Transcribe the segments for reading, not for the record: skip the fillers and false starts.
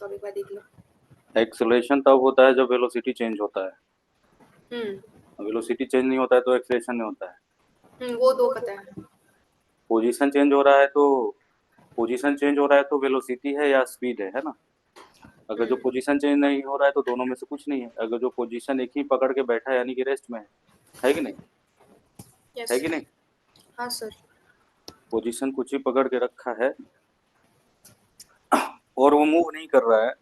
तो अभी बात देख लो। एक्सेलरेशन तब होता है जब वेलोसिटी चेंज होता है। हम्म वेलोसिटी चेंज नहीं होता है तो एक्सेलरेशन नहीं होता है। वो दो पता है। पोजीशन चेंज हो रहा है तो पोजीशन चेंज हो रहा है तो वेलोसिटी है या स्पीड है ना। अगर जो हम्म पोजीशन चेंज नहीं हो रहा है तो दोनों में से कुछ नहीं है। अगर जो पोजीशन एक ही पकड़ के बैठा है यानी कि रेस्ट में है कि नहीं, है यस। कि नहीं। हाँ सर। पोजीशन कुछ ही पकड़ के रखा है और वो मूव नहीं कर रहा है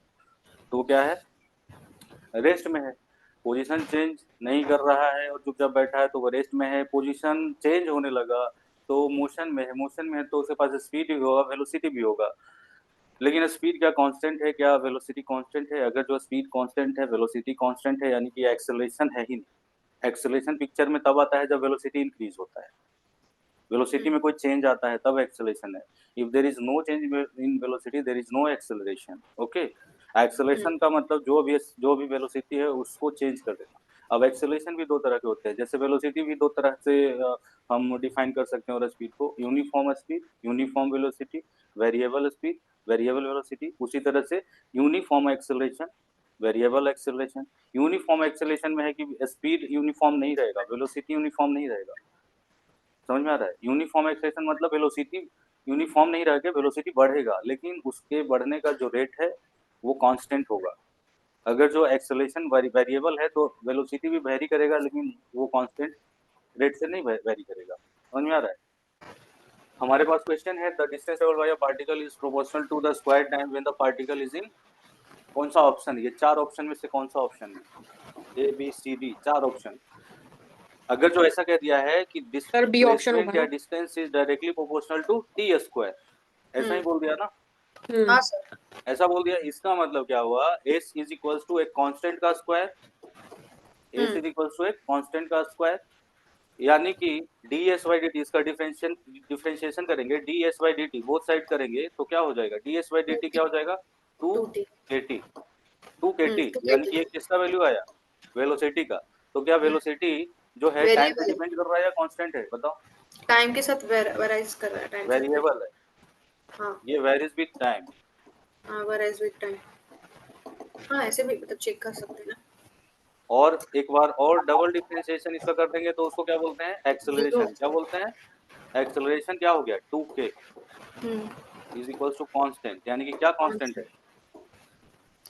तो वो क्या है, रेस्ट में है। पोजीशन चेंज नहीं कर रहा है और चुपचाप बैठा है तो वो रेस्ट में है। पोजीशन चेंज होने लगा तो मोशन में है, मोशन में है तो उसके पास स्पीड भी होगा, वेलोसिटी भी होगा। लेकिन स्पीड क्या कांस्टेंट है, क्या वेलोसिटी कांस्टेंट है। अगर जो स्पीड कांस्टेंट है, वेलोसिटी कांस्टेंट है, यानी कि एक्सेलरेशन है ही नहीं। एक्सेलरेशन पिक्चर में तब आता है जब वेलोसिटी इंक्रीज होता है। वेलोसिटी में कोई चेंज आता है तब एक्सेलरेशन है। If there is no change in velocity there is no acceleration. Okay, acceleration का मतलब जो भी वेलोसिटी है उसको चेंज कर देना। अब एक्सेलरेशन भी दो तरह के होते हैं, जैसे वेलोसिटी भी दो तरह से हम डिफाइन कर सकते हैं। और स्पीड को uniform speed, uniform velocity, variable speed, variable velocity. उसी तरह से uniform acceleration, variable acceleration. Uniform acceleration में है कि स्पीड यूनिफॉर्म नहीं रहेगा, वेलोसिटी यूनिफॉर्म नहीं रहेगा। समझ में आ रहा है। यूनिफॉर्म एक्सेलरेशन मतलब वेलोसिटी यूनिफॉर्म नहीं रहेगा, वेलोसिटी बढ़ेगा लेकिन उसके बढ़ने का जो रेट है वो कांस्टेंट होगा। अगर जो एक्सेलरेशन वेरिएबल है तो वेलोसिटी भी वेरी करेगा लेकिन वो कांस्टेंट रेट से नहीं वेरी करेगा। समझ में आ रहा है। हमारे पास क्वेश्चन है the distance travelled by a particle is proportional to the square time when the particle is in. कौन सा ऑप्शन है ये, चार ऑप्शन में से कौन सा ऑप्शन है, ए बी सी डी, चार ऑप्शन। अगर जो ऐसा कह दिया है कि सर बी ऑप्शन होगा डिस्प्लेसमेंट या ना। Distance is directly proportional to t square, ऐसा ही बोल दिया ना। हाँ सर। ऐसा बोल दिया, इसका मतलब क्या हुआ, एस इज इक्वल्स टू एक कांस्टेंट का square, s is equals to एक कांस्टेंट का स्क्वायर। यानी कि d s by d t, इसका डिफरेंशिएशन करेंगे, d s by d t both side करेंगे तो क्या हो जाएगा, d s by d t क्या हो जाएगा, two two t. K t, two k t. Two k यानी टी कि एक किसका वैल्यू आया, वेलोसिटी का। तो क्या वेलोसिटी जो है टाइम पे वेरिएबल डिपेंड कर रहा है या कांस्टेंट है, बताओ। टाइम के साथ वेराइज कर रहा है, टाइम साथ वेरी। वेरिएबल है, हाँ ये वेरीज विद टाइम। हाँ वेराइज विद टाइम। हाँ ऐसे भी मतलब चेक कर सकते हैं ना। और एक बार और डबल डिफरेंशिएशन इसका कर देंगे तो उसको क्या बोलते हैं, जीरो। एक्सेलरेशन। क्या बोलते हैं, एक्सेलरेशन क्या हो गया, 2k is equal to constant. यानी कि क्या कांस्टेंट है,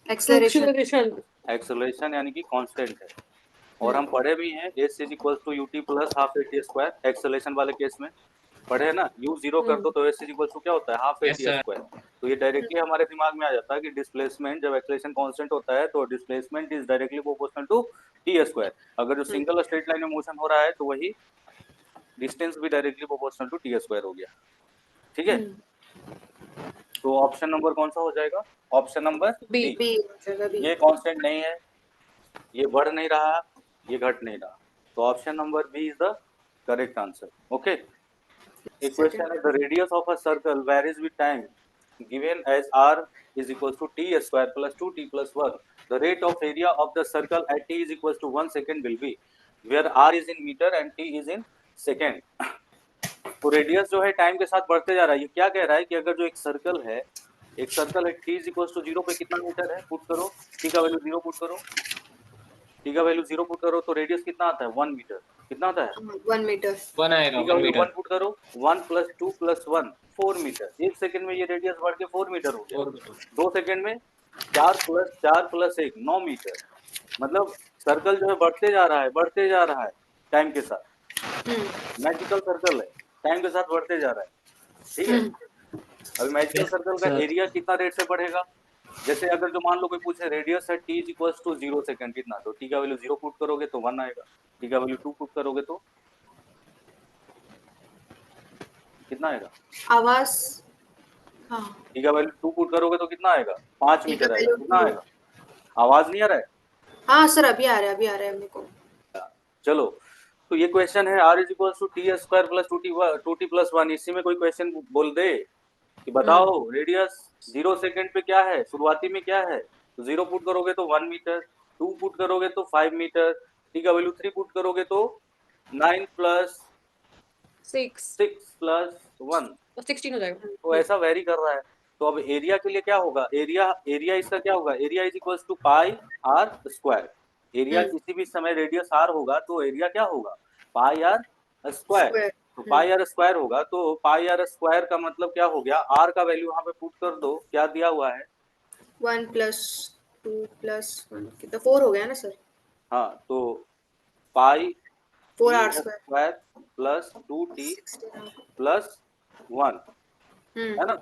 एक्सेलरेशन। एक्सेलरेशन यानी कि कांस्टेंट है। और हम हम्म पढ़े भी हैं s is equal to u t plus half a t square, acceleration वाले केस में पढ़े है ना। यू जीरो कर दो तो एस इज इक्वल टू क्या होता है, हाफ ए यस टी सर। स्क्वायर। तो ये डायरेक्टली हमारे दिमाग में आ जाता है कि डिस्प्लेसमेंट जब एक्सेलरेशन कांस्टेंट होता है तो displacement is directly proportional to t square. अगर जो सिंगल स्ट्रेट लाइन में मोशन हो रहा है तो वही डिस्टेंस भी directly proportional to t square हो गया। ठीक है, तो ऑप्शन नंबर कौन सा हो जाएगा, option number B D. B जगह बी। ये कांस्टेंट नहीं है, ये बढ़ नहीं रहा, ये घट नहीं रहा, तो option number B is the correct answer. Okay, एक सेकंड। क्वेश्चन है the radius of a circle varies with time given as r is equals to t square plus 2t plus 1, the rate of area of the circle at t is equals to 1 second will be, where r is in meter and t is in second। तो radius जो है time के साथ बढ़ते जा रहा है। ये क्या कह रहा है कि अगर जो एक सर्कल है, एक सर्कल है, t इज इक्वल्स टू 0 पे कितना मीटर है, पुट करो, t का वैल्यू 0 पुट करो, t का वैल्यू 0 पुट करो तो रेडियस कितना आता है, 1 मीटर। कितना आता है, 1 मीटर। वन आएगा, t का 1 वैल्यू 1 मीटर। पुट करो, 1 प्लस 2 प्लस 1 4 मीटर। एक सेकंड में ये रेडियस बढ़ के 4 मीटर हो गया। 4 मीटर। 2 सेकंड में 4 प्लस 1 9 मीटर। मतलब सर्कल जो है बढ़ते जा रहा है, बढ़ते जा रहा है टाइम के साथ। मैजिकल सर्कल है, टाइम के साथ बढ़ते जा रहा है। ठीक है, अभी मैजिकल यस सर्कल का सर। एरिया कितना रेट से बढ़ेगा। जैसे अगर जो मान लो कोई पूछे रेडियस है t is equals to 0 second कितना, तो t का वैल्यू 0 पुट करोगे तो 1 आएगा, t का वैल्यू 2 पुट करोगे तो कितना आएगा, आवाज। हाँ t का वैल्यू 2 पुट करोगे तो कितना आएगा, 5 टी का मीटर आएगा। वैल्यू कितना 2। आएगा, आवाज नहीं आ रहा है। हाँ सर अभी आ रहा है, अभी आ रहा है मेरे को। चलो, तो ये क्वेश्चन है r is equals to t square plus two t plus 1। इसी में कोई क्वेश्चन बोल दे कि बताओ रेडियस 0 सेकंड पे क्या है, शुरुआती में क्या है, तो 0 पुट करोगे तो 1 मीटर, 2 पुट करोगे तो 5 मीटर, t का वैल्यू 3 पुट करोगे तो 9 प्लस 6 6 प्लस 1, 16 हो जाएगा। तो ऐसा वेरी कर रहा है। तो अब एरिया के लिए क्या होगा, एरिया इसका क्या होगा, area is equal to pi r square. Area किसी भी समय रेडियस आर होगा तो एरिया क्या होगा, पाई आर स्क्वायर। स्क्वायर। तो पाई आर स्क्वायर होगा, तो पाई आर स्क्वायर का मतलब क्या हो गया, आर का वैल्यू यहाँ पे पुट कर दो, क्या दिया हुआ है, 1 + 2 + 1 कितना 4 हो गया ना सर? हाँ तो पाई 4r T square. Square plus 2t 16r। Plus 1, है ना।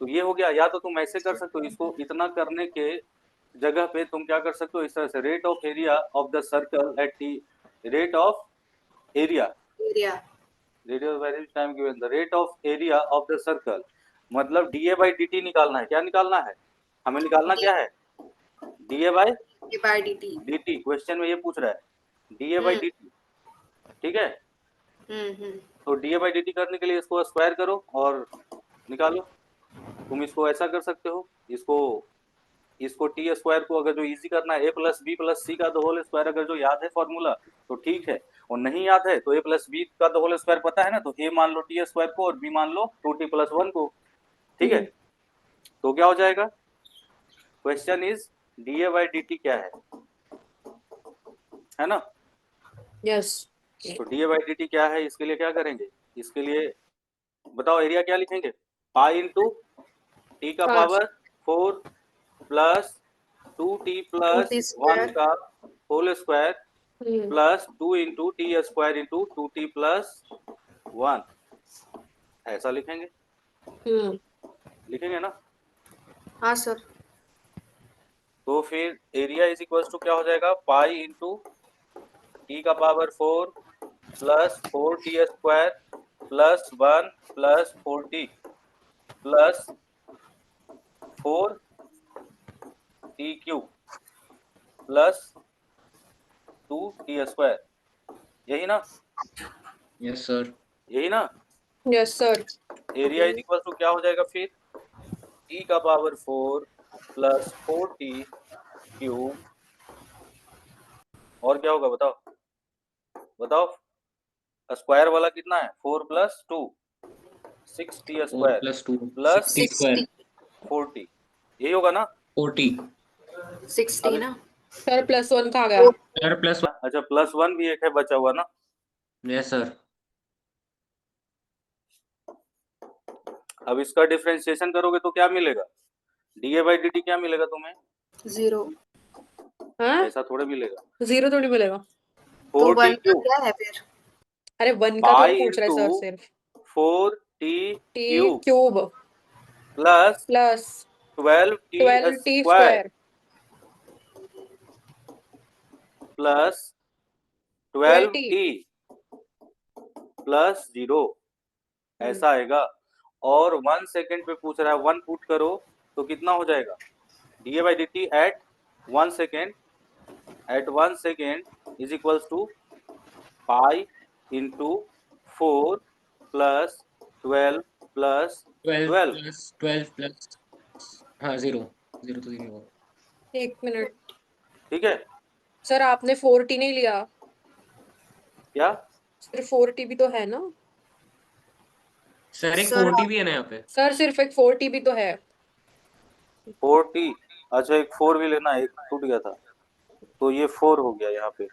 तो ये हो गया, या तो तुम ऐसे कर सकते हो, इसको इतना करने के जगह पे तुम क्या कर सकते हो, इस तरह से rate of area of the circle at T, rate of area, area. Radius very time given the rate of area of the circle, मतलब डीए बाई डी टी निकालना है। क्या निकालना है हमें, निकालना क्या है, DA by d/dt। D T, question में ये पूछ रहा है डीए बाई डी टी, ठीक है। हम्म। तो डीए बाई डी टी करने के लिए इसको स्क्वायर करो और निकालो। तुम इसको ऐसा कर सकते हो, इसको टी स्क्वायर को अगर जो इजी करना है, ए प्लस बी प्लस सी का द होल स्क्वायर अगर जो याद है फॉर्मूला तो ठीक है, और नहीं याद है तो ए प्लस बी का द होल स्क्वायर पता है ना, तो ए मान लो टी स्क्वायर को और बी मान लो 2t+1 को, ठीक है। तो क्या हो जाएगा, question is DA by d t क्या है ना। यस। तो डीए बाई डी टी क्या है, इसके लिए क्या करेंगे, इसके लिए बताओ एरिया क्या लिखेंगे, पाई इंटू टी का 5 power 4 plus 2t plus 2t 1 square. का whole square plus 2 into t square into 2t+1, ऐसा लिखेंगे, लिखेंगे ना। हाँ सर। तो फिर एरिया इज इक्वल टू क्या हो जाएगा, पाई इंटू टी का power 4 plus 4t square plus 1 plus 4t plus 4t cube plus 2t square, यही ना, यस सर। यही ना। Yes sir. Area is equal to क्या हो जाएगा फिर, टी का पावर 4 प्लस 4t क्यूब, और क्या होगा बताओ, बताओ स्क्वायर वाला कितना है, 4 plus 2 6t 4 square plus 2 plus 60 square 4t, यही होगा ना। 40 60 ना। सर +1 कहाँ गया? सर प्लस अच्छा +1 भी एक है बचा हुआ ना। Yes sir. अब इसका डिफरेंशिएशन करोगे तो क्या मिलेगा, डीए बाई डी टी क्या मिलेगा तुम्हें, 0। हाँ, ऐसा थोड़े मिलेगा, 0 थोड़ी मिलेगा। तो 4t 1 का क्यूब क्या है फिर? अरे 1 का थोड़ी पाई पूछ रहा है इंटू सर, सिर्फ 4t t cube cube plus plus 12t 12t square square plus 12t। 12t plus 0, ऐसा आएगा। और 1 सेकेंड पे पूछ रहा है, 1 पुट करो तो कितना हो जाएगा, d A by d t at 1 second, at 1 second is equals to pi into 4 plus 12 plus 12, 12 plus हाँ 0 0 तो 0 होगा। 1 मिनट ठीक है। सर, आपने 4t नहीं लिया, क्या, सिर्फ 4t भी तो है ना सर एक सर 40 भी है ना यहाँ पे। सर, सिर्फ एक 4t भी तो है। 4t, अच्छा एक 4 भी लेना, एक टूट गया था, तो ये 4 हो गया यहाँ पे,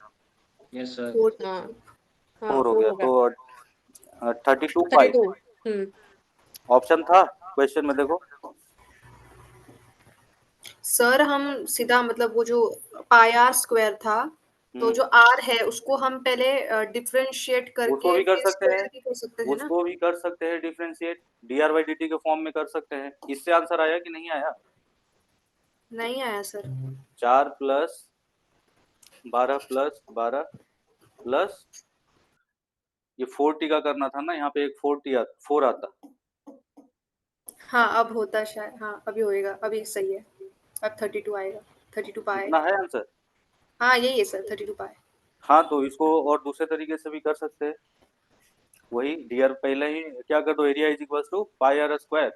यस सर। 40। हाँ हाँ, 4 हो 4 गया, हो गया। तो 32 पाई 32। ऑप्शन था क्वेश्चन में, देखो सर हम सीधा मतलब वो जो पाई आर स्क्वायर था, तो जो आर है उसको हम पहले डिफरेंशिएट उसको करके भी कर फिर सकते हैं, स्क्वायर भी कर सकते थे ना। उसको भी कर सकते हैं differentiate, D r by d T के फॉर्म में कर सकते हैं। इससे आंसर आया कि नहीं आया, नहीं आया सर। 4 प्लस 12 प्लस 12 प्लस ये 4t का करना था ना, यहाँ पे एक 4 आता, हाँ अब होता शायद, हाँ अभी होएगा, अभी सही है। अब 32 आएगा, 32 पाए। इतना है आंसर। हाँ यही है सर, 32 पाए। हाँ तो इसको और दूसरे तरीके से भी कर सकते हैं, वही डी आर पहले ही क्या कर दो, area is equal to pi r square,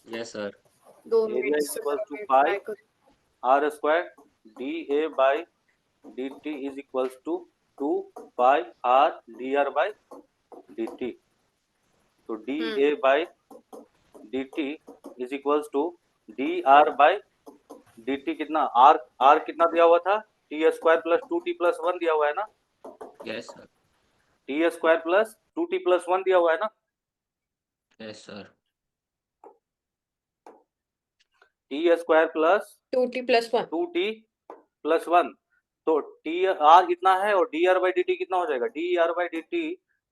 yes sir. 2 area minute is equal sir, to मैं पाई ट्राई कर। R square d A by d t is equal to 2 pi r d r by d t, तो d A by dt is equals to dr by dt कितना r कितना दिया हुआ था t square plus 2t plus 1 दिया हुआ है ना yes sir, t square plus 2t plus 1 दिया हुआ है ना yes sir, t square plus 2t + 1 2t plus 1 तो टी आर कितना है और D r by d T कितना हो जाएगा D r by d T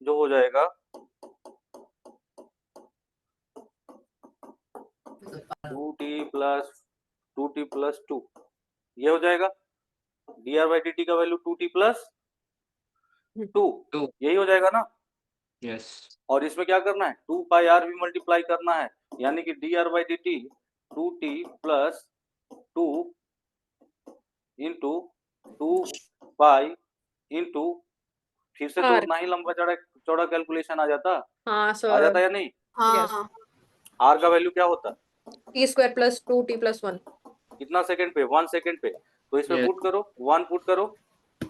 जो हो जाएगा 2t प्लस 2 ये हो जाएगा D r by d T का वैल्यू 2t प्लस 2 2 यही हो जाएगा ना यस और इसमें क्या करना है 2 पाई आर भी मल्टीप्लाई करना है यानी कि D r by d T 2t plus 2 into 2 pi into फिर से तो R। उतना ही लंबा चौड़ा कैलकुलेशन आ जाता हाँ आ सर, जाता या नहीं हाँ आर का वैल्यू क्या होता t² + 2t + 1 कितना सेकंड पे 1 सेकंड पे तो इसमें Yes. पुट करो 1 पुट करो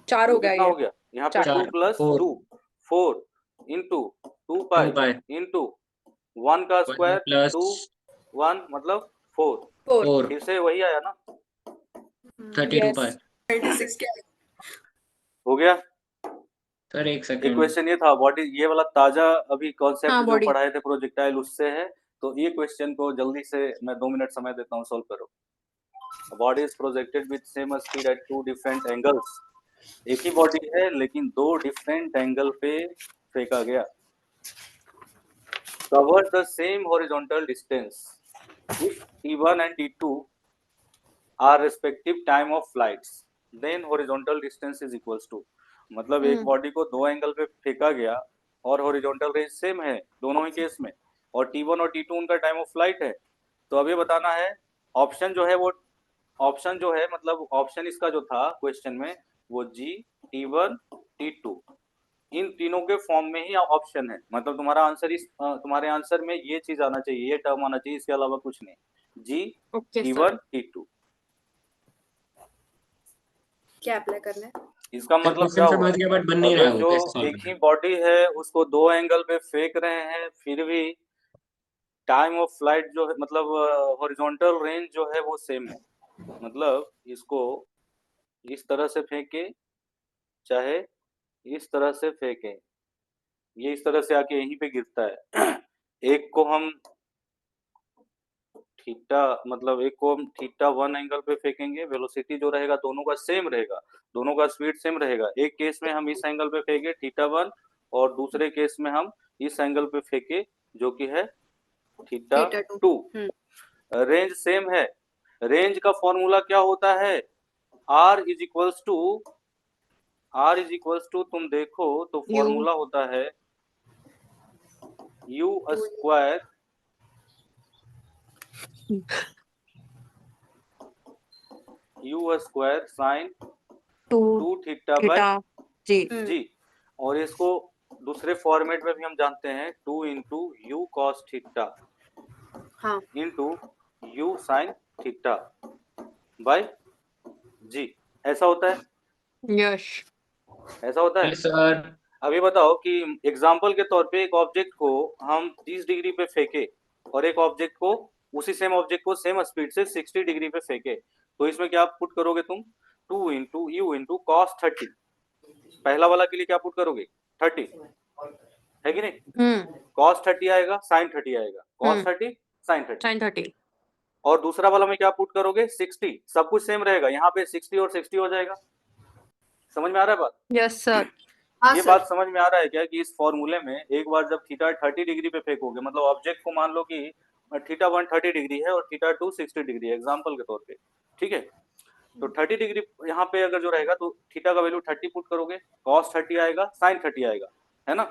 4 हो तो गया कितना ये। हो गया यहाँ पे 2 4 प्लस 4 2 4 इंटू 2 2 पाई पाई इंटू 1 का 1 स्क्वायर प्लस 2 1 मतलब 4 4 4 फिर से वही आया ना 32 Yes. पाई 36 क्या हो गया सर एक एक सेकंड क्वेश्चन ये था बॉडी ये वाला ताजा अभी कॉन्सेप्ट हाँ, जो body। पढ़ाए थे प्रोजेक्टाइल उससे है तो ये क्वेश्चन को जल्दी से मैं 2 मिनट समय देता हूँ सॉल्व करो body is projected with same speed at 2 different angles एक ही बॉडी है लेकिन 2 डिफरेंट एंगल पे फेंका गया cover the same horizontal distance if t1 and t2 are respective time of flights then horizontal distance is equals to मतलब एक body को 2 angle पे फेंका गया और हॉरिजॉन्टल रेंज सेम है दोनों ही केस में और t1 और t2 उनका टाइम ऑफ फ्लाइट है तो अब ये बताना है ऑप्शन जो है वो ऑप्शन जो है मतलब ऑप्शन इसका जो था क्वेश्चन में वो g t1 t2 इन तीनों के फॉर्म में ही ऑप्शन है मतलब तुम्हारा आंसर इस तुम्हारे आंसर में ये चीज आना चाहिए ये टर्म आना चाहिए इसके अलावा कुछ नहीं जी Okay, T1 T2 क्या अप्लाई करना है इसका सर मतलब क्या क्वेश्चन हुआ समझ गया बट बन नहीं रहा अगर है वो जो कैसे सॉल्व एक करना ही है बॉडी है उसको 2 एंगल पे फेंक रहे हैं फिर भी टाइम ऑफ फ्लाइट जो है मतलब हॉरिजॉन्टल रेंज जो है वो सेम है मतलब इसको इस तरह से फेंके चाहे इस तरह से फेंके ये इस तरह से आके यहीं पे गिरता है एक को हम थीटा मतलब एक को हम थीटा 1 एंगल पे फेंकेंगे वेलोसिटी जो रहेगा दोनों का सेम रहेगा दोनों का स्पीड सेम रहेगा एक केस में हम इस एंगल पे फेंके थीटा 1 और दूसरे केस में हम इस एंगल पे फेंके जो कि है थीटा थीटा 2 2 रेंज सेम है रेंज का फॉर्मूला क्या होता है r इज इक्वल्स टू तुम देखो तो फॉर्मूला होता है u square sine 2 theta by g g और इसको दूसरे फॉर्मेट में भी हम जानते हैं 2 इंटू यू कॉस थीटा हाँ into u sine theta by g ऐसा होता है यश ऐसा होता है यस सर अभी बताओ कि एग्जाम्पल के तौर पे एक ऑब्जेक्ट को हम 30 डिग्री पे फेंके और एक ऑब्जेक्ट को उसी सेम ऑब्जेक्ट को सेम स्पीड से 60 डिग्री पे फेंके तो इसमें क्या पुट करोगे तुम 2 इंटू यू इंटू कॉस 30 पहला वाला के लिए क्या पुट करोगे 30 है कि नहीं कॉस 30 आएगा साइन 30 आएगा कॉस 30 साइन 30 sin 30 और दूसरा वाला में क्या पुट करोगे 60 सब कुछ सेम रहेगा यहाँ पे 60 और 60 हो जाएगा समझ में आ रहा है बात यस सर हाँ ये सर बात समझ में आ रहा है क्या कि इस फॉर्मूले में एक बार जब थीटा 30 डिग्री पे फेंकोगे मतलब ऑब्जेक्ट को मान लो कि थीटा 1 30 डिग्री है और थीटा 2 60 डिग्री है एग्जांपल के तौर पे ठीक है तो 30 डिग्री यहाँ पे अगर जो रहेगा तो थीटा का वैल्यू 30 पुट करोगे cos 30 आएगा sin 30 आएगा है ना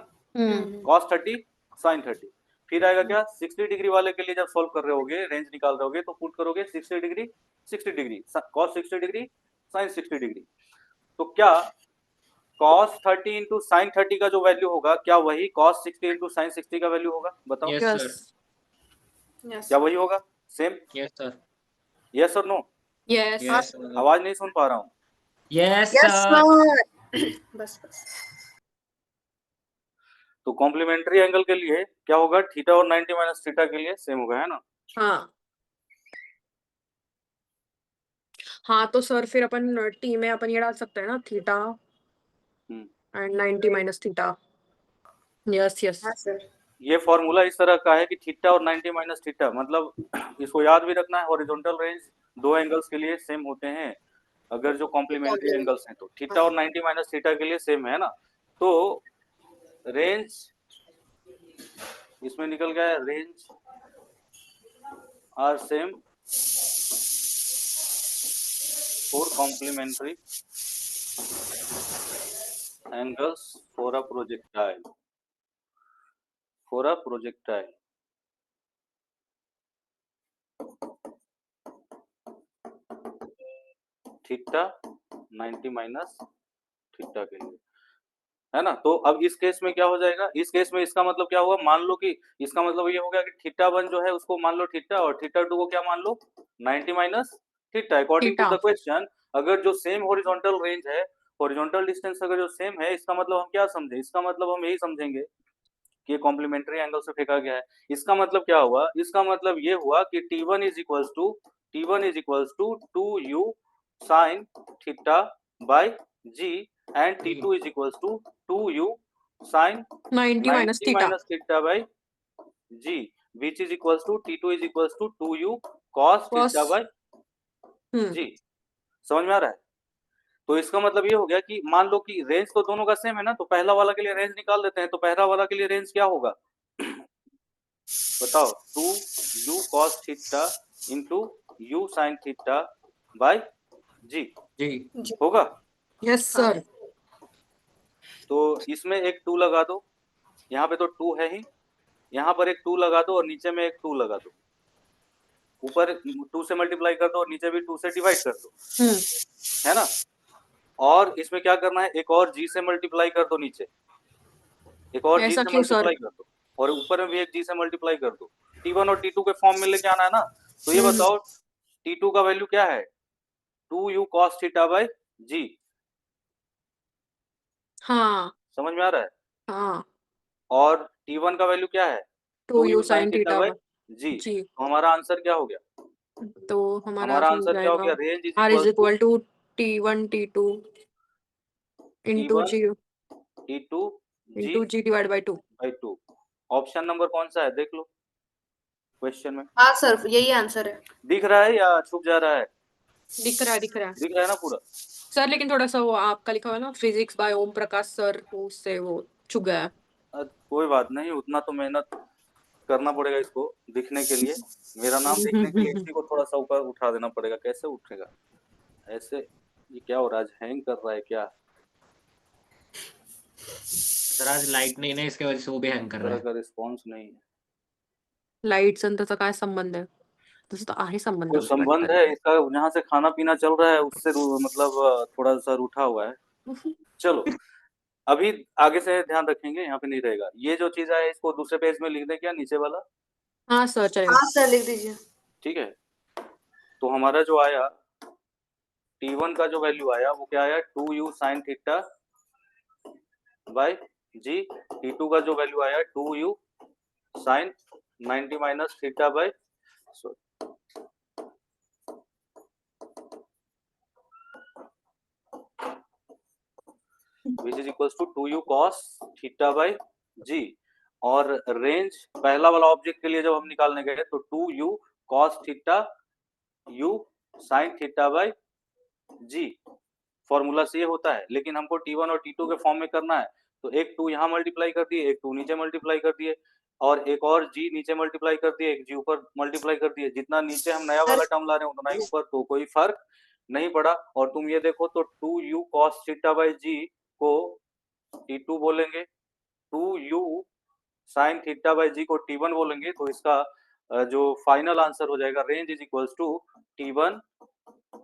cos 30 sin 30 फिर आएगा क्या 60 डिग्री वाले के लिए जब सॉल्व कर रहे होगे रेंज निकाल रहे होगे तो पुट करोगे 60 degree cos 60 degree sin 60 degree तो क्या cos 30 इंटू साइन 30 का जो वैल्यू होगा क्या वही cos 60 इंटू साइन 60 का वैल्यू होगा बताओ यस यस सर यस क्या वही होगा सेम यस सर यस और नो यस यस सर आवाज नहीं सुन पा रहा हूँ यस यस सर सर बस तो कॉम्प्लीमेंट्री एंगल के लिए क्या होगा, थीटा और 90 माइनस थीटा के लिए सेम होगा, है ना? हाँ हाँ, तो सर फिर अपन टी में अपन ये डाल सकते हैं ना, theta and 90 minus theta. Yes yes. हाँ सर। ये फॉर्मूला इस तरह का है कि थीटा और 90 माइनस थीटा, मतलब इसको याद भी रखना है, हॉरिजॉन्टल रेंज दो एंगल्स के लिए सेम होते हैं अगर जो कॉम्प्लीमेंट्री एंगल्स हैं, तो थीटा और 90 माइनस थीटा के लिए सेम है ना। तो रेंज इसमें निकल गया, range are same for complementary angles for a projectile, for a projectile. Theta 90 minus theta के लिए, है ना। तो अब इस केस में क्या हो जाएगा, इस केस में इसका मतलब क्या हुआ, मान लो कि इसका मतलब ये हो गया कि थीटा 1 जो है उसको मान लो थीटा, और थीटा 2 को क्या मान लो 90 minus theta. According to theta. The question, अगर जो सेम हॉरिजॉन्टल रेंज है, हॉरिजॉन्टल डिस्टेंस अगर जो सेम है, इसका मतलब हम क्या समझे, इसका मतलब हम यही समझेंगे कि कॉम्प्लीमेंट्री एंगल से फेंका गया है। इसका मतलब क्या हुआ, इसका मतलब ये हुआ कि T1 is equals to 2u sin theta by g and T2 is equals to 2u sin 90 minus 90 theta. minus theta by g, which is equals to T2 is equals to 2u cos cos। theta by g। समझ में आ रहा है? तो इसका मतलब ये हो गया कि मान लो कि रेंज तो दोनों का सेम है ना, तो पहला वाला के लिए रेंज निकाल देते हैं। तो पहला वाला के लिए रेंज क्या होगा बताओ, 2u cos theta into u sin theta by g जी होगा। Yes sir. तो इसमें एक 2 लगा दो, यहाँ पे तो 2 है ही, यहाँ पर एक 2 लगा दो और नीचे में एक 2 लगा दो, ऊपर 2 से मल्टीप्लाई कर दो और नीचे भी 2 से डिवाइड कर दो, है ना। और इसमें क्या करना है, एक और g से मल्टीप्लाई कर दो, नीचे एक और g ऐसा से क्यों सर? मल्टीप्लाई कर दो, और ऊपर में भी एक g से मल्टीप्लाई कर दो। T1 और T2 के फॉर्म में लेके आना है ना। तो ये बताओ T2 का वैल्यू क्या है, 2u cos theta by g। हाँ समझ में आ रहा है? हाँ। और T1 का वैल्यू क्या है, 2u 2u sin sin theta theta by g। जी। तो हमारा आंसर क्या हो गया, तो हमारा हमारा हो आंसर क्या हो जाएगा गया, range is r is equals to equal to T1 T2 into T1 g T2 g into g divide by 2। By 2। Option number कौन सा है देख लो क्वेश्चन में, हाँ सर, यही आंसर है। दिख रहा है या छुप जा रहा है? दिख रहा है दिख रहा है दिख रहा है ना पूरा? सर, लेकिन थोड़ा सा वो आपका लिखा हुआ है ना, physics by Om Prakash sir, उससे वो छुप गया है। कोई बात नहीं, उतना तो मेहनत करना पड़ेगा इसको दिखने के लिए, मेरा नाम दिखने के लिए इसी को थोड़ा सा ऊपर उठा देना पड़ेगा। कैसे उठेगा ऐसे, ये क्या हो रहा है, आज हैंग कर रहा है क्या? सर आज लाईट नाही ना, इसके वजह से वो भी हँग कर रहा तरह है. का रिस्पॉन्स नहीं है। लाईटचा आणि त्याचा काय संबंध आहे? तसं तर आहे संबंध तो मुझे संबंध वाटतं. है इसका, जहाँ से खाना पीना चल रहा है उससे मतलब थोड़ा सा रूठा हुआ है। चलो अभी आगे से ध्यान रखेंगे, यहाँ पे नहीं रहेगा। ये जो चीज है इसको दूसरे पेज में लिख दे क्या, नीचे वाला? हाँ सर चलेगा. हाँ सर, लिख दीजिए। ठीक है। तो हमारा जो आया T1 का जो वैल्यू आया वो क्या आया, 2u sin theta by g। T2 का जो वैल्यू आया 2u sin 90 minus theta by which is equals to 2u cos theta by g। और रेंज पहला वाला ऑब्जेक्ट के लिए जब हम निकालने गए तो 2u cos theta u sin theta by g formula से ये होता है। लेकिन हमको T1 और T2 के फॉर्म में करना है, तो एक 2 यहाँ मल्टीप्लाई कर दिए, एक 2 नीचे मल्टीप्लाई कर दिए, और एक और g नीचे मल्टीप्लाई कर दिए, एक g ऊपर मल्टीप्लाई कर दिए। जितना नीचे हम नया वाला टर्म ला रहे हैं उतना ही ऊपर, तो कोई फर्क नहीं पड़ा। और तुम ये देखो तो 2u cos theta by g को T2 बोलेंगे, 2u sin theta by g को T1 बोलेंगे। तो इसका जो फाइनल आंसर हो जाएगा, range is equals to T1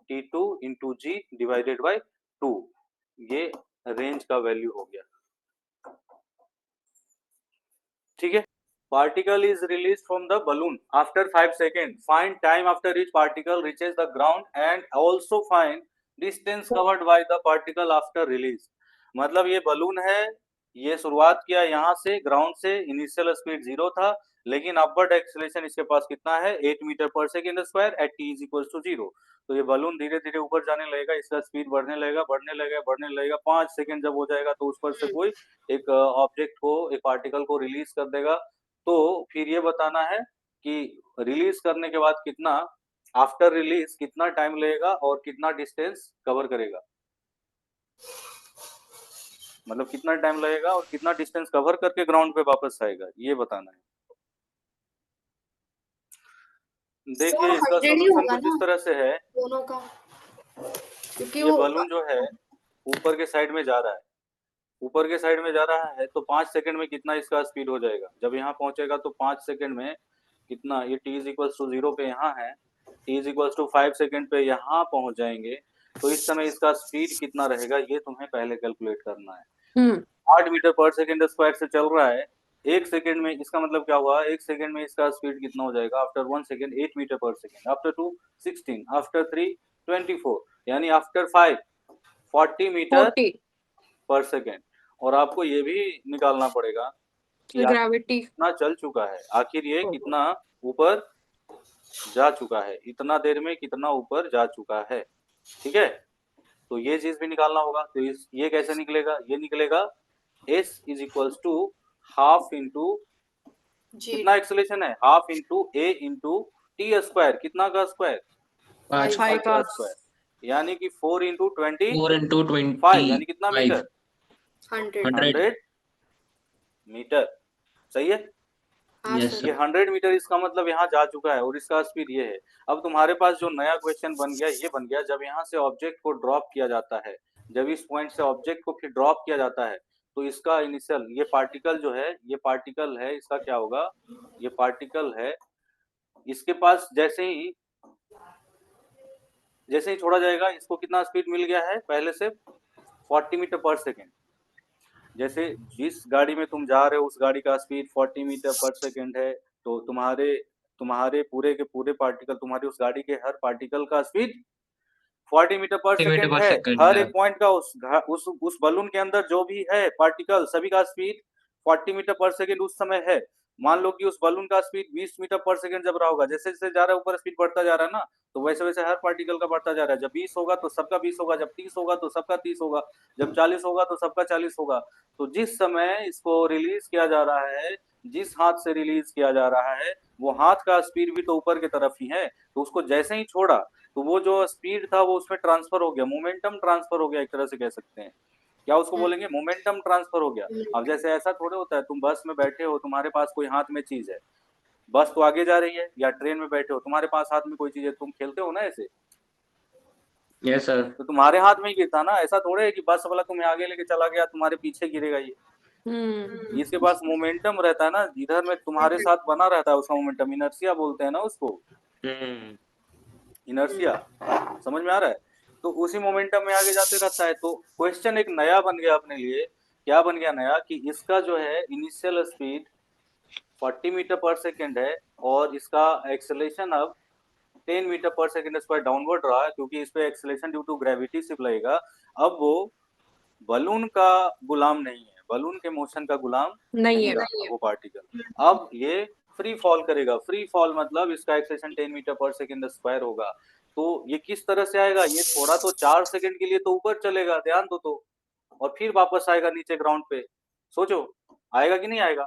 T2 into g divided by 2। ये रेंज का वैल्यू हो गया। ठीक है। Particle is released from the balloon after 5 seconds. Find time after each particle reaches the ground and also find distance covered by the particle after release. मतलब ये balloon है, ये शुरुआत किया यहाँ से ग्राउंड से, इनिशियल स्पीड 0 था, लेकिन अपवर्ड एक्सेलरेशन इसके पास कितना है 8 मीटर पर second square at t is equal to 0। तो ये बलून धीरे धीरे ऊपर जाने लगेगा, इसका स्पीड बढ़ने लगेगा बढ़ने लगेगा बढ़ने लगेगा। 5 सेकेंड जब हो जाएगा तो उस पर से कोई एक ऑब्जेक्ट को, एक पार्टिकल को रिलीज कर देगा। तो फिर ये बताना है कि रिलीज करने के बाद कितना, आफ्टर रिलीज कितना टाइम लगेगा और कितना डिस्टेंस कवर करेगा, मतलब कितना टाइम लगेगा और कितना डिस्टेंस कवर करके ग्राउंड पे वापस आएगा, ये बताना है। देखिए इसका 100 ही सॉल्यूशन होगा कुछ ना इस तरह से है। दोनों का, क्योंकि ये वो बलून जो है ऊपर के साइड में जा रहा है, ऊपर के साइड में जा रहा है, तो 5 सेकंड में कितना इसका स्पीड हो जाएगा जब यहाँ पहुंचेगा, तो 5 सेकंड में कितना, ये t इज इक्वल टू 0 पे यहाँ है, t is equal to 5 second पे यहाँ पहुंच जाएंगे, तो इस समय इसका स्पीड कितना रहेगा ये तुम्हें पहले कैलकुलेट करना है। 8 मीटर पर सेकंड स्क्वायर से चल रहा है, 1 सेकंड में, इसका मतलब क्या हुआ, 1 सेकंड में इसका स्पीड कितना हो जाएगा, आफ्टर 1 सेकंड 8 मीटर पर सेकंड, आफ्टर 2 16, आफ्टर 3 24, यानी आफ्टर 5 40 मीटर 40 पर सेकंड। और आपको ये भी निकालना पड़ेगा कि ग्रेविटी कितना चल चुका है, आखिर ये कितना ऊपर जा चुका है, इतना देर में कितना ऊपर जा चुका है, ठीक है। तो ये चीज भी निकालना होगा। तो ये कैसे निकलेगा, ये निकलेगा s is equals to half into, कितना एक्सेलरेशन है, half into a into t square, कितना का स्क्वायर, 5 का स्क्वायर, यानी कि 4 इंटू 20 4 into 5, यानी कितना 25 मीटर, 100 मीटर, सही है। यस ये 100 मीटर, इसका मतलब यहाँ जा चुका है और इसका स्पीड ये है। अब तुम्हारे पास जो नया क्वेश्चन बन गया, ये बन गया जब यहाँ से ऑब्जेक्ट को ड्रॉप किया जाता है, जब इस पॉइंट से ऑब्जेक्ट को फिर ड्रॉप किया जाता है, तो इसका इनिशियल, ये पार्टिकल जो है, ये पार्टिकल है, इसका क्या होगा, ये पार्टिकल है, इसके पास जैसे ही छोड़ा जाएगा, इसको कितना स्पीड मिल गया है पहले से 40 मीटर पर सेकेंड। जैसे जिस गाड़ी में तुम जा रहे हो उस गाड़ी का स्पीड 40 मीटर पर सेकेंड है, तो तुम्हारे पूरे के पूरे पार्टिकल, तुम्हारी उस गाड़ी के हर पार्टिकल का स्पीड 40 मीटर पर सेकेंड है। हर एक पॉइंट का उस बलून के अंदर जो भी है पार्टिकल, सभी का स्पीड 40 मीटर पर सेकेंड उस समय है। मान लो कि उस बलून का स्पीड 20 मीटर पर सेकेंड जब रहा होगा, जैसे जैसे जा रहा है ऊपर स्पीड बढ़ता जा रहा है ना, तो वैसे वैसे हर पार्टिकल का बढ़ता जा रहा है। जब 20 होगा तो सबका 20 होगा, जब 30 होगा तो सबका 30 होगा, जब 40 होगा तो सबका 40 होगा। तो जिस समय इसको रिलीज किया जा रहा है, जिस हाथ से रिलीज किया जा रहा है, वो हाथ का स्पीड भी तो ऊपर की तरफ ही है, तो उसको जैसे ही छोड़ा तो वो जो स्पीड था वो उसमें ट्रांसफर हो गया, मोमेंटम ट्रांसफर हो गया, एक तरह से कह सकते हैं। क्या उसको बोलेंगे, मोमेंटम ट्रांसफर हो गया। अब जैसे ऐसा थोड़े होता है, तुम बस में बैठे हो, तुम्हारे पास कोई हाथ में चीज है, बस तो आगे जा रही है, या ट्रेन में बैठे हो, तुम्हारे पास हाथ में कोई चीज है, तुम खेलते हो ना ऐसे, यस सर, तो तुम्हारे हाथ में ही गिरता ना। ऐसा थोड़े है कि बस वाला तुम्हें आगे लेके चला गया, तुम्हारे पीछे गिरेगा ये। इसके पास मोमेंटम रहता है ना, इधर में तुम्हारे साथ बना रहता है उसका मोमेंटम, इनर्शिया बोलते हैं ना उसको, इनर्शिया, समझ में आ रहा है। तो उसी मोमेंटम में आगे जाते रहता है। तो क्वेश्चन एक नया बन गया अपने लिए, क्या बन गया नया, कि इसका जो है इनिशियल स्पीड 40 मीटर पर सेकेंड है और इसका एक्सेलरेशन अब 10 मीटर पर सेकेंड स्क्वायर डाउनवर्ड रहा है, क्योंकि इस पे एक्सेलरेशन ड्यू टू ग्रेविटी सिर्फ लगेगा। अब वो बलून का गुलाम नहीं है, बलून के मोशन का गुलाम नहीं है वो पार्टिकल। अब ये फ्री फॉल करेगा। फ्री फॉल मतलब इसका एक्सेलरेशन 10 मीटर पर सेकेंड स्क्वायर होगा। तो ये किस तरह से आएगा, ये थोड़ा तो 4 सेकंड के लिए तो ऊपर चलेगा, ध्यान दो तो, और फिर वापस आएगा नीचे ग्राउंड पे। सोचो आएगा कि नहीं आएगा।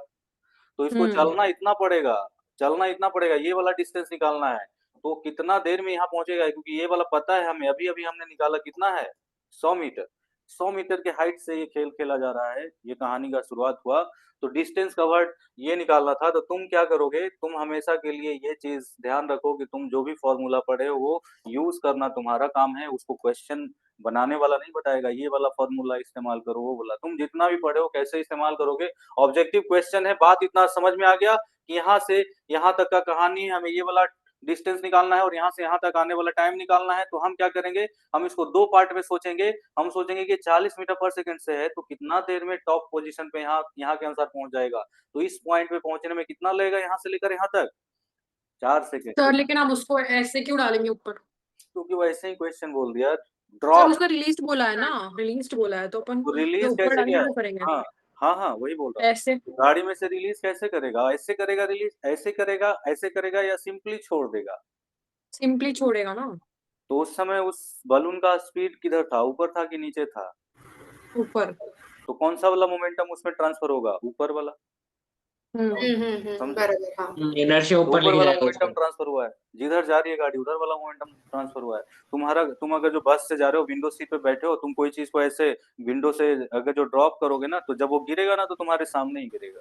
तो इसको चलना इतना पड़ेगा, ये वाला डिस्टेंस निकालना है। तो कितना देर में यहाँ पहुंचेगा, क्योंकि ये वाला पता है हमें, अभी अभी हमने निकाला कितना है 100 मीटर। 100 मीटर के हाइट से ये खेल खेला जा रहा है, ये कहानी का शुरुआत हुआ। तो डिस्टेंस कवर्ड ये निकालना था। तो तुम क्या करोगे, तुम हमेशा के लिए ये चीज ध्यान रखो कि तुम जो भी फॉर्मूला पढ़े हो वो यूज करना तुम्हारा काम है, उसको क्वेश्चन बनाने वाला नहीं बताएगा ये वाला फॉर्मूला इस्तेमाल करो, वो बोला। तुम जितना भी पढ़े हो कैसे इस्तेमाल करोगे, ऑब्जेक्टिव क्वेश्चन है। बात इतना समझ में आ गया कि यहाँ से यहाँ तक का कहानी है, हमें ये वाला डिस्टेंस निकालना है और यहाँ से यहाँ तक आने वाला टाइम निकालना है। तो हम क्या करेंगे, हम इसको 2 पार्ट में सोचेंगे। हम सोचेंगे कि 40 मीटर पर सेकंड से है, तो कितना देर में टॉप पोजीशन पे यहाँ के अनुसार पहुंच जाएगा। तो इस पॉइंट पे पहुंचने में कितना लगेगा, यहाँ से लेकर यहाँ तक 4 सेकंड। सर लेकिन हम उसको ऐसे क्यों डालेंगे ऊपर, क्योंकि वैसे ही क्वेश्चन बोल दिया, सर ड्रॉप। उसका रिलीज्ड बोला है ना, रिलीज्ड बोला है, तो अपन तो जो रिलीज ऊपर कैसे डालेंगे किया, वो करेंगे। हाँ हाँ हाँ वही बोल रहा हूँ। ऐसे गाड़ी में से रिलीज कैसे करेगा? ऐसे करेगा रिलीज, ऐसे करेगा या सिंपली छोड़ देगा? सिंपली छोड़ेगा ना, तो उस समय उस बलून का स्पीड किधर था, ऊपर था कि नीचे था? ऊपर। तो कौन सा वाला मोमेंटम उसमें ट्रांसफर होगा? ऊपर वाला। समझे? बराबर, हाँ। इनर्शिया तो ऊपर ऊपर लेके वाला जाएगा मोमेंटम उसको। ट्रांसफर हुआ है, जिधर जा रही है गाड़ी उधर वाला मोमेंटम ट्रांसफर हुआ है। तुम अगर जो बस से जा रहे हो, विंडो सीट पे बैठे हो, तुम कोई चीज को ऐसे विंडो से अगर जो ड्रॉप करोगे ना, तो जब वो गिरेगा ना तो तुम्हारे सामने ही गिरेगा,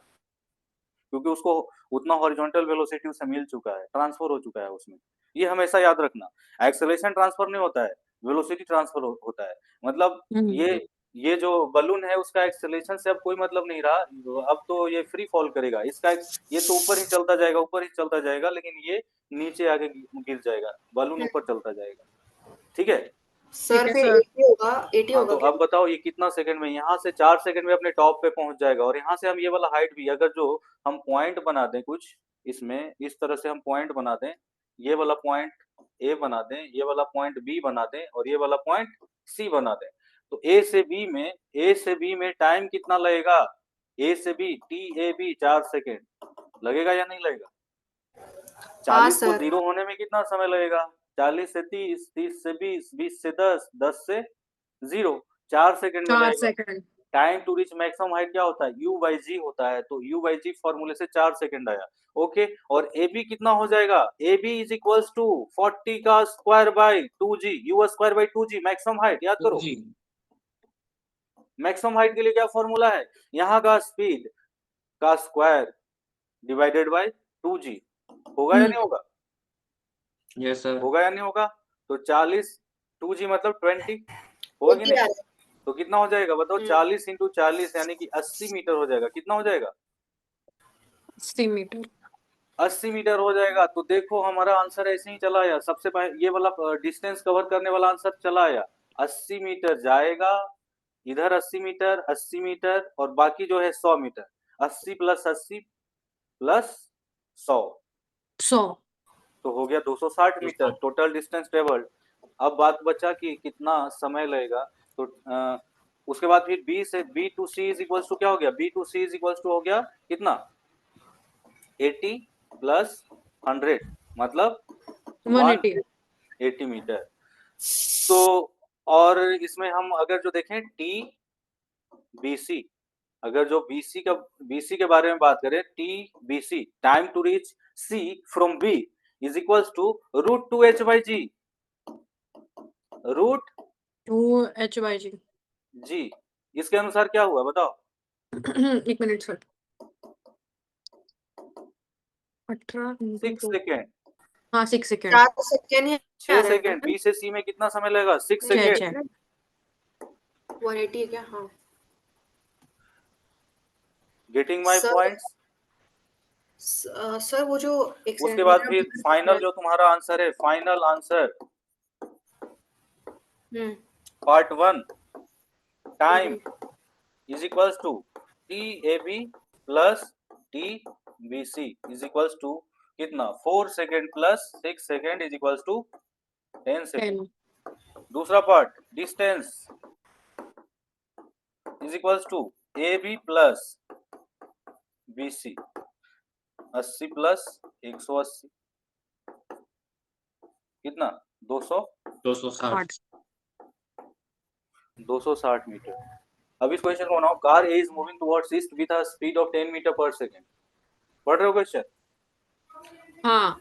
क्योंकि उसको उतना हॉरिजॉन्टल वेलोसिटी उससे मिल चुका है, ट्रांसफर हो चुका है उसमें। ये हमेशा याद रखना, एक्सेलरेशन ट्रांसफर नहीं होता है, वेलोसिटी ट्रांसफर होता है। मतलब ये जो बलून है उसका एक्सेलरेशन से अब कोई मतलब नहीं रहा, अब तो ये फ्री फॉल करेगा। इसका ये तो ऊपर ही चलता जाएगा, ऊपर ही चलता जाएगा, लेकिन ये नीचे आके गिर जाएगा, बलून ऊपर चलता जाएगा। ठीक है सर है फिर सर। 80 होगा, 80 हाँ, होगा तो क्या? अब बताओ ये कितना सेकंड में, यहाँ से 4 सेकंड में अपने टॉप पे पहुंच जाएगा। और यहाँ से हम ये वाला हाइट भी, अगर जो हम पॉइंट बना दें कुछ इसमें, इस तरह से हम पॉइंट बना दें, ये वाला पॉइंट ए बना दें, ये वाला पॉइंट बी बना दें, और ये वाला पॉइंट सी बना दें, तो ए से बी में टाइम कितना लगेगा? ए से B, t A B 4 second लगेगा या नहीं लगेगा? हाँ 40 को सर। 0 होने में कितना समय लगेगा? 40 से 30, 30 से 20, 20 से 10, 10 से 0, 4 सेकंड में 4 लगेगा। Second. Time to reach maximum height क्या होता है? u बाई जी होता है, तो u बाई जी फॉर्मूले से 4 सेकंड आया। ओके, और ए बी कितना हो जाएगा? A B is equals to 40 का square by 2g, u square by 2g maximum height. याद करो, जी। मैक्सिमम हाइट के लिए क्या फॉर्मूला है? यहाँ का स्पीड का स्क्वायर डिवाइडेड बाई 2g। होगा या नहीं होगा? Yes sir. होगा या नहीं होगा? तो 40, 2g मतलब 20, होगा कि 80 नहीं? आ रहा तो कितना हो जाएगा बताओ? है। 40 इंटू 40 यानी कि 80 मीटर हो जाएगा। कितना हो जाएगा? 80 मीटर। 80 मीटर हो जाएगा। तो देखो हमारा आंसर ऐसे ही चला आया, सबसे पहले ये वाला डिस्टेंस कवर करने वाला आंसर चला आया। 80 मीटर जाएगा, इधर 80 मीटर, 80 मीटर, और बाकी जो है 100 मीटर। 80 plus 80 plus 100 100। तो हो गया 260 मीटर टोटल डिस्टेंस ट्रेवल्ड। अब बात बचा कि कितना समय लगेगा। तो उसके बाद फिर बी से B to C is equals to क्या हो गया? B to C is equals to हो गया कितना? 80 प्लस 100 मतलब 180। 180 मीटर। तो और इसमें हम अगर जो देखें टी बी सी, अगर जो बीसी के बारे में बात करें, t B C time to reach C from B is equals to root 2 H by g, root 2 h by g. जी। इसके अनुसार क्या हुआ बताओ? 1 मिनट सर। 18 6 into 2। सेकेंड, हाँ 6 सेकंड। 4 सेकंड ही आ 6 रहा है सेकेंड। ना? बी से सी में कितना समय लगेगा? 6 6 सेकेंड। 6। 180 है क्या? हाँ getting my sir. Points. Sir वो जो एक उसके सेकंड बाद मेरा फिर फाइनल जो तुम्हारा आंसर है, final answer part 1 time is equals to t A B plus t B C is equals to कितना? 4 second plus 6 second is equals to 10 second. 10। दूसरा part distance is equals to A B plus B C, 80 plus 180 कितना? 200 260। 260 metre. अब इस question को बनाओ। Car A is moving towards east with a speed of 10 metre पर second. पढ़ रहे हो क्वेश्चन? हाँ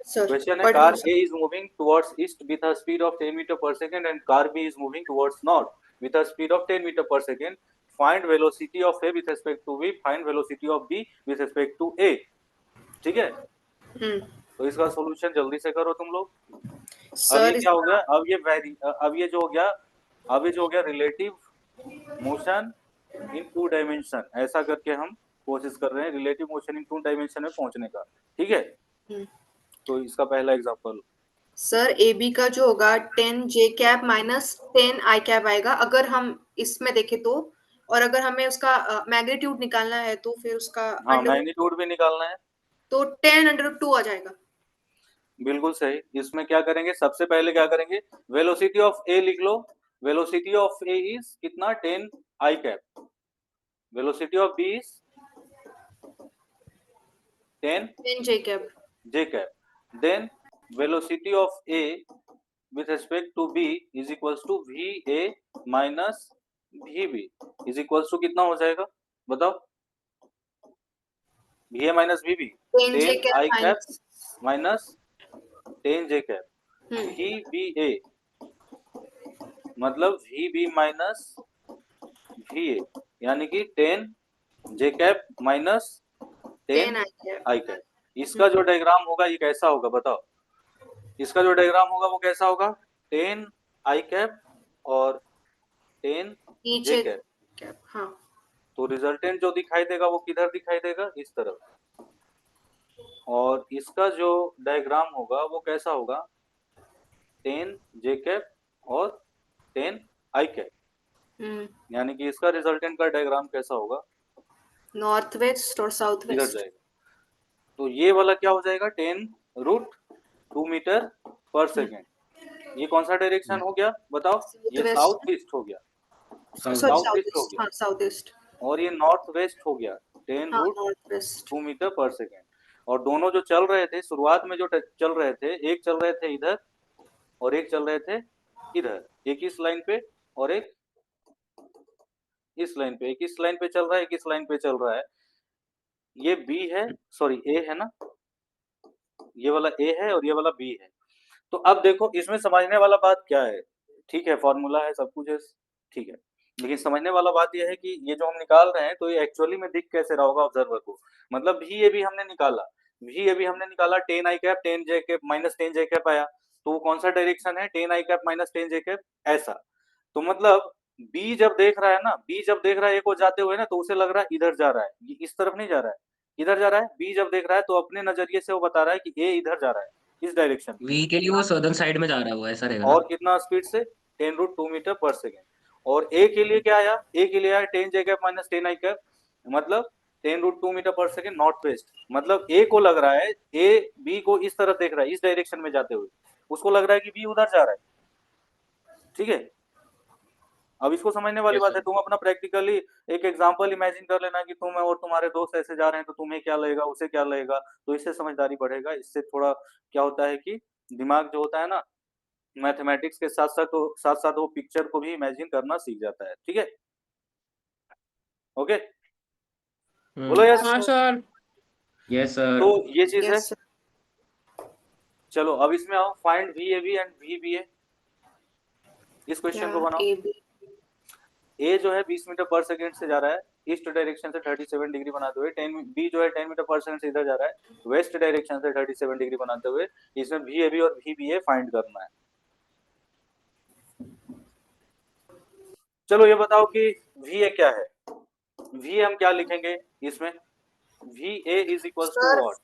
सर क्वेश्चन है पढ़ कार लो A is moving towards east with a speed of 10 meter per second and car B is moving towards north with a speed of 10 meter per second. Find velocity of A with respect to B. Find velocity of B with respect to A. ठीक है, तो इसका solution जल्दी से करो तुम लोग। अब ये सर। क्या हो गया? अब ये जो हो गया, अब ये जो हो गया रिलेटिव मोशन इन 2 डायमेंशन, ऐसा करके हम कोशिश कर रहे हैं रिलेटिव मोशन इन 2 डायमेंशन में पहुंचने का। ठीक है, तो इसका पहला एग्जांपल। सर ए बी का जो होगा 10 जे कैप माइनस 10 आई कैप आएगा अगर हम इसमें देखें तो, और अगर हमें उसका मैग्नीट्यूड निकालना है तो फिर उसका हाँ, अंडर मैग्नीट्यूड भी निकालना है। तो 10 अंडर 2 आ जाएगा। बिल्कुल सही। इसमें क्या करेंगे? सबसे पहले क्या करेंगे? वेलोसिटी ऑफ ए लिख लो। वेलोसिटी ऑफ ए इज कितना? 10 आई cap. velocity of B is 10 j cap. j cap. Then velocity of A with respect to B is equals to VA minus VB is equals to कितना हो जाएगा बताओ? VA minus VB 10 j 10 cap I cap minus 10 j cap. VBA मतलब VB minus VA यानी कि 10 j cap minus 10 I cap. इसका जो diagram होगा ये कैसा होगा बताओ? इसका जो डायग्राम होगा वो कैसा होगा? 10 I cap और 10 j cap. हाँ. तो रिजल्टेंट जो दिखाई देगा वो किधर दिखाई देगा? इस तरफ. और इसका जो डायग्राम होगा वो कैसा होगा? 10 j cap और 10 I cap. यानी कि इसका रिजल्टेंट का डायग्राम कैसा होगा? नॉर्थ वेस्ट और साउथ इधर वेस्ट. जाएगा. तो ये वाला क्या हो जाएगा? 10√2 मीटर पर सेकेंड. ये कौन सा डायरेक्शन हो गया बताओ? ये साउथ ईस्ट हो गया. साउथ ईस्ट हो गया. हाँ, साउथ ईस्ट. और ये नॉर्थ वेस्ट हो गया. 10√2 मीटर पर सेकेंड. और दोनों जो चल रहे थे शुरुआत में जो चल रहे थे, एक चल रहे थे इधर और एक चल रहे थे इधर. एक इस लाइन पे और एक इस लाइन पे. एक इस लाइन पे चल रहा है, एक इस लाइन पे चल रहा है. ये B है, सॉरी A है ना. ये वाला A है और ये वाला B है. तो अब देखो इसमें समझने वाला बात क्या है? ठीक है, फॉर्मूला है, सब कुछ है, ठीक है. लेकिन समझने वाला बात यह है कि ये जो हम निकाल रहे हैं तो ये एक्चुअली में दिख कैसे रहा होगा ऑब्जर्वर को. मतलब VAB हमने निकाला. VAB हमने निकाला 10 I cap 10 j cap minus 10 j cap आया. तो वो कौन सा डायरेक्शन है? 10 I cap minus 10 j cap ऐसा. तो मतलब B जब देख रहा है ना, B जब देख रहा है A को जाते हुए ना, तो उसे लग रहा है इधर जा रहा है. ये इस तरफ नहीं जा रहा है, इधर जा रहा है. B जब देख रहा है तो अपने नजरिए से वो बता रहा है कि A इधर जा रहा है, इस डायरेक्शन. V के लिए वो सदर्न साइड में जा रहा है, वो ऐसा रहेगा. और कितना स्पीड से? 10√2 मीटर पर सेकेंड. और A के लिए क्या आया? A के लिए आया 10 j cap minus 10 I cap मतलब 10√2 मीटर पर सेकेंड नॉर्थ वेस्ट. मतलब A को लग रहा है, A B को इस तरफ देख रहा है, इस डायरेक्शन में जाते हुए. उसको लग रहा है कि B उधर जा रहा है. ठीक है. अब इसको समझने वाली बात है. तुम अपना प्रैक्टिकली एक एग्जांपल इमेजिन कर लेना कि तुम और तुम्हारे दोस्त ऐसे जा रहे हैं, तो तुम्हें क्या लगेगा, उसे क्या लगेगा. तो इससे समझदारी बढ़ेगा. इससे थोड़ा क्या होता है कि दिमाग जो होता है ना, मैथमेटिक्स के साथ साथ वो पिक्चर को भी इमेजिन करना सीख जाता है. ठीक है, ओके. बोलो यस. हाँ सर. Yes sir. तो ये चीज है. चलो अब इसमें आओ. Find VAB and VBA. इस क्वेश्चन को बनाओ. A जो है 20 मीटर पर सेकेंड से जा रहा है ईस्ट डायरेक्शन से 37 डिग्री बनाते हुए. B जो है 10 मीटर पर सेकेंड से इधर जा रहा है वेस्ट डायरेक्शन से 37 डिग्री बनाते हुए. इसमें VAB और VBA फाइंड करना है. चलो ये बताओ कि VA क्या है? VA हम क्या लिखेंगे इसमें? VA is equal to what?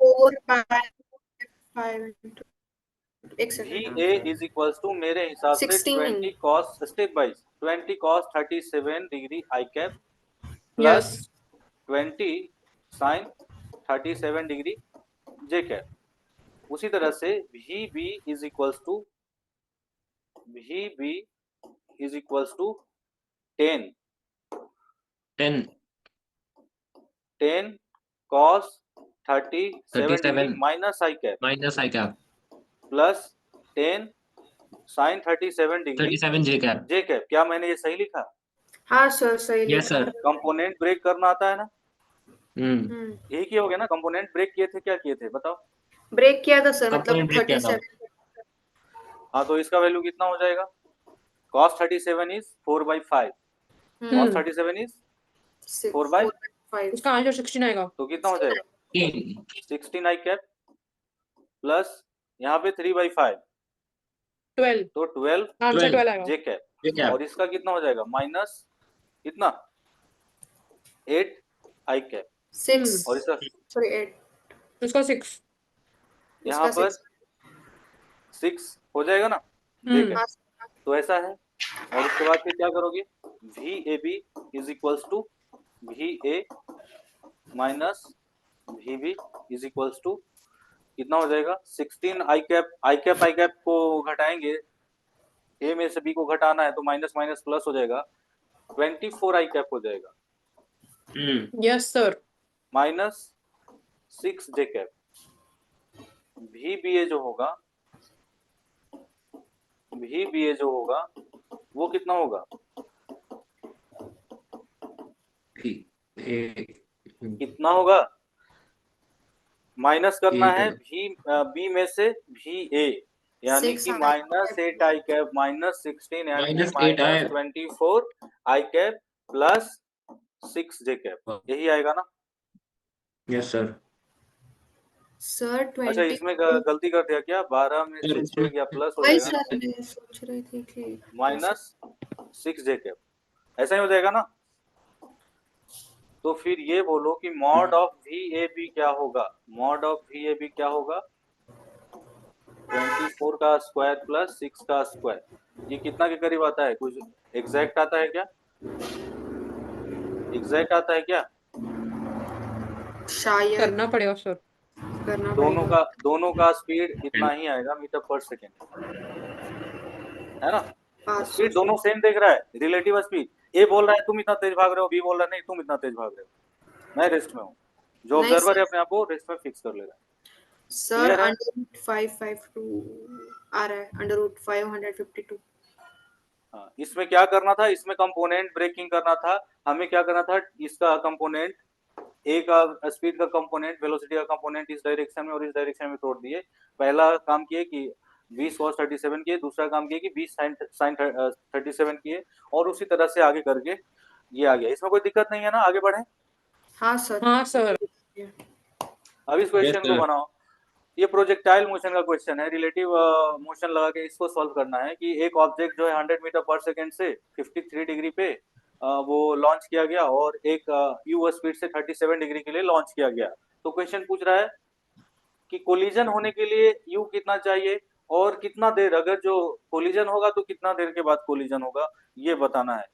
VA is equal to मेरे हिसाब से 20 cos step wise 20 cos 37 degree I cap plus 20 sin 37 degree J cap. उसी तरह से VB is equal to 10 cos 37 degree minus I cap plus 10 sin 37 degree J cap. क्या मैंने ये सही लिखा? हाँ सर, सही लिखा. Yes sir. कंपोनेंट ब्रेक करना आता है ना? यही किए होगे ना? कंपोनेंट ब्रेक किए थे, क्या किए थे बताओ? ब्रेक किया था सर, मतलब 37. हाँ, तो इसका वैल्यू कितना हो जाएगा? cos 37 is 4/5. cos 37 is 4/5. इसका आंसर 16 आएगा. तो कितना हो जाएगा? 16 I cap प्लस यहाँ पे 3/5 12. तो 12 आंसर 12 आएगा. J cap. और इसका कितना हो जाएगा? माइनस कितना? 8 I cap. 6 और इसका सॉरी 8. इसका 6. यहाँ पर 6 हो जाएगा ना? तो ऐसा है. और उसके बाद फिर क्या करोगे? VAB is equals to VA minus VB is equals to कितना हो जाएगा? 16 I cap को घटाएंगे, A में से B को घटाना है तो माइनस माइनस प्लस हो जाएगा. 24 I cap हो जाएगा. Yes sir. माइनस 6 जे कैप। VBA जो होगा, VBA जो होगा वो कितना होगा? कितना होगा? माइनस करना है बी में से VA, यानी कि माइनस 8 आई कैप माइनस 16 यानी कि माइनस 24 आई कैप प्लस 6 जे कैप, यही आएगा ना? Yes sir. सर 20। अच्छा, इसमें गलती कर दिया क्या? 12 में से 6 या प्लस हो जाएगा सर मैं सोच रही थी कि माइनस 6 जे कैप, ऐसा ही हो जाएगा ना? तो फिर ये बोलो कि मॉड ऑफ VAB क्या होगा? मॉड ऑफ VAB क्या होगा? 24 का स्क्वायर प्लस 6 का स्क्वायर, ये कितना के करीब आता है? कुछ एग्जैक्ट आता है क्या? एग्जैक्ट आता है क्या? शायद करना पड़ेगा सर। करना पड़ेगा। दोनों का स्पीड इतना ही आएगा मीटर पर सेकेंड, है ना? स्पीड दोनों सेम देख रहा है, रिलेटिव स्पीड। ए बोल रहा है तुम इतना तेज भाग रहे हो, बी बोल रहा है नहीं तुम इतना तेज भाग रहे हो, मैं रेस्ट में हूँ। जो ऑब्जर्वर है अपने आप को रेस्ट में फिक्स कर ले रहा है। सर अंडर 552 आ रहा है, अंडर रूट 552। हाँ, इसमें क्या करना था? इसमें कंपोनेंट ब्रेकिंग करना था हमें। क्या करना था? इसका कंपोनेंट, ए का स्पीड का कंपोनेंट, वेलोसिटी का कंपोनेंट इस डायरेक्शन में और इस डायरेक्शन में तोड़ दिए। पहला काम किए कि 20 cos 37 किए, दूसरा काम किए कि 20 sin 37 किए, और उसी तरह से आगे करके ये आ गया। इसमें कोई दिक्कत नहीं है ना? आगे बढ़े? हाँ सर। हाँ सर। अब इस क्वेश्चन को बनाओ। ये प्रोजेक्टाइल मोशन का क्वेश्चन है, रिलेटिव मोशन लगा के इसको सॉल्व करना है कि एक ऑब्जेक्ट जो है 100 मीटर पर सेकेंड से 53 डिग्री पे वो लॉन्च किया गया और एक यू स्पीड से 37 डिग्री के लिए लॉन्च किया गया। तो क्वेश्चन पूछ रहा है कि कोलिजन होने के लिए यू कितना चाहिए और कितना देर, अगर जो कोलिजन होगा तो कितना देर के बाद कोलिजन होगा, ये बताना है।